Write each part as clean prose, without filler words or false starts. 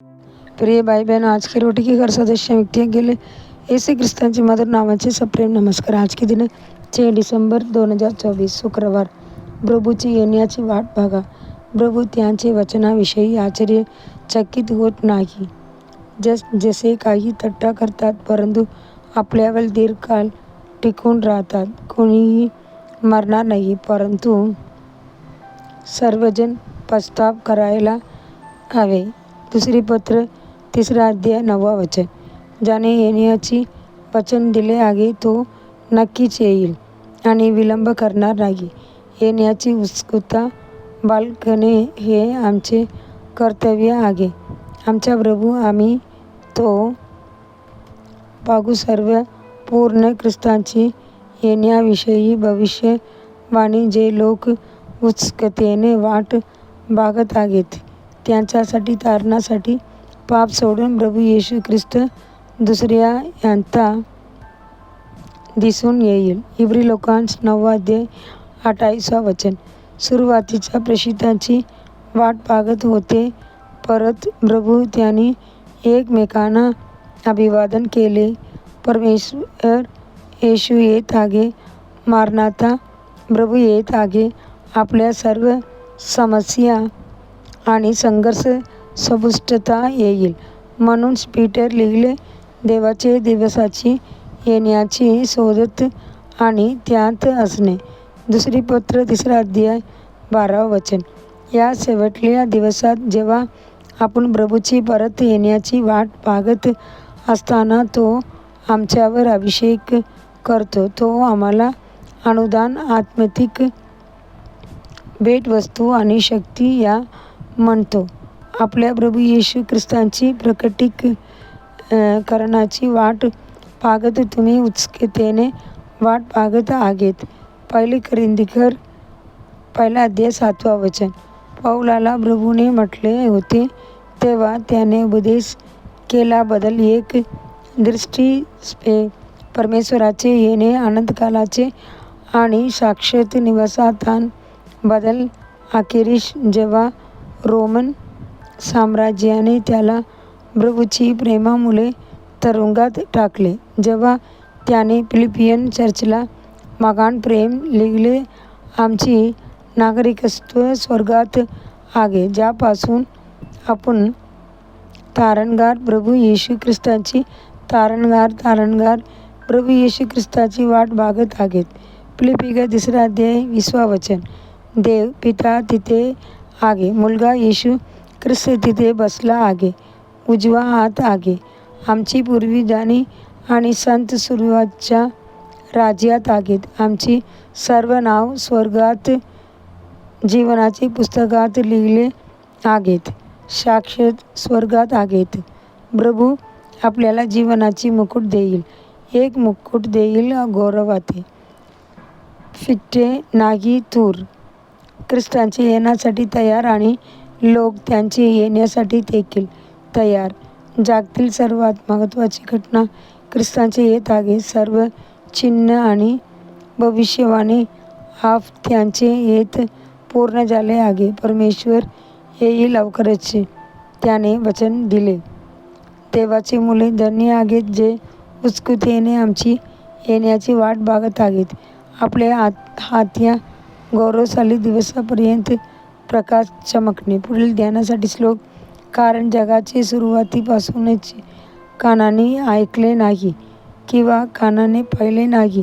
प्रिय भाई बहन, आज की रोटी की घर सदस्य व्यक्तियों के लिए येशू ख्रिस्तांचे मधुर नावाचे सप्रेम नमस्कार। आज के दिन 6 डिसेंबर 2024 शुक्रवार। प्रभूची येण्याची वाट बघा। प्रभू त्यांचे वचनाविषयी आश्चर्यचकित होत नाही। जसे काही थट्टा करतात परंतु आपल्यावर दीर्घकाळ टिकून राहतात। कोणीही मरणार नाही परंतु सर्वजण पश्चाताप करायला हवे। दुसरी पत्र 3 अध्याय 9 वचन। ज्याने येण्याची वचन दिले आहे तो नक्कीच येईल आणि विलंब करणार नाही। येण्याची उत्सुकता बाळगणे हे आमचे कर्तव्य आहे। आमचा प्रभू आम्ही तो बघू। सर्व पूर्ण ख्रिस्ताची येण्याविषयी भविष्यवाणी जे लोक उत्सुकतेने वाट बघत आहेत त्यांच्यासाठी तारणासाठी पाप सोडून प्रभू येशू ख्रिस्त दुसऱ्यांदा दिसून येईल। इब्री लोकांस 9 अध्याय 28 वचन। सुरुवातीच्या प्रेषितांची वाट बघत होते परत प्रभू त्यांनी एकमेकांना अभिवादन केले। परमेश्वर येशू येत आहे। मारनाथा, प्रभू येत आहे। आपल्या सर्व समस्या आणि संघर्ष संपुष्टात येईल। म्हणून पीटर लिहिले, देवाचे दिवसाची येण्याची शोधत आणि त्यात असणे। दुसरी पत्र 3 अध्याय 12 वचन। या शेवटल्या दिवसात जेव्हा आपण प्रभूची परत येण्याची वाट बघत असताना तो आमच्यावर अभिषेक करतो, तो आम्हाला अनुदान, आत्मिक भेटवस्तू आणि शक्ती या म्हणतो। आपल्या प्रभू येशू ख्रिस्ताची प्रकटीकरणाची वाट बघत तुम्ही उत्सुकतेने वाट बघत आहात। 1 कोरिंथियर 1 अध्याय 7 वचन। पौलाला प्रभूने म्हटले होते तेव्हा त्याने उपदेश केल्याबद्दल एक दृष्टी परमेश्वराचे येणे, अनंतकालाचे आणि शाश्वत निवासस्थानाबद्दल। अखेरीस जेव्हा रोमन साम्राज्याने त्याला प्रभूची प्रेमामुळे तुरुंगात टाकले, जेव्हा त्याने फिलिपियन चर्चला महान प्रेम लिहिले, आमची नागरिकत्व स्वर्गात आहे ज्यापासून आपण तारणहार प्रभू येशू ख्रिस्ताची तारणहार प्रभू येशू ख्रिस्ताची वाट बघत आहेत। फिलिप्पियर 3 अध्याय 20 वचन। देव पिता तिथे आहे, मुलगा येशू ख्रिस्त तिथे बसला आहे, उजवा हात आहे। आमची पूर्वजांनी आणि संत सुरुवातीच्या राज्यात आहेत। आमची सर्व नाव स्वर्गात जीवनाच्या पुस्तकात लिहिले आहेत, शाश्वत स्वर्गात आहेत। प्रभू आपल्याला जीवनाची मुकुट देईल, एक मुकुट देईल गौरवाचे, फिकटे नाही तूर। ख्रिस्ताचे येण्यासाठी तयार आणि लोक त्यांचे येण्यासाठी देखील तयार। जगातील सर्वात महत्त्वाची घटना ख्रिस्ताचे येत आहे। सर्व चिन्ह आणि भविष्यवाणी आप त्यांचे येत पूर्ण झाले आहे। परमेश्वर येईल लवकरच, त्याने वचन दिले। देवाची मुले धन्य आहेत जे उत्सुकतेने आमची येण्याची वाट बघत आहेत। आपल्या हात या गौरवशाली दिवसापर्यंत प्रकाश चमकणे। पुढील ध्यानासाठी श्लोक। कारण जगाच्या सुरुवातीपासूनच कानाने ऐकले नाही किंवा कानाने पाहिले नाही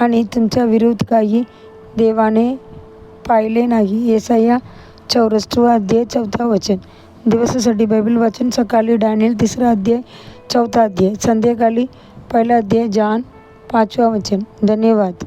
आणि तुमच्या विरुद्ध काही देवाने पाहिले नाही। येसाया 64 अध्याय 4 वचन। दिवसासाठी बायबल वाचन। सकाळी दानिएल 3 अध्याय 4 अध्याय, संध्याकाळी 1 अध्याय जॉन 5 वचन। धन्यवाद।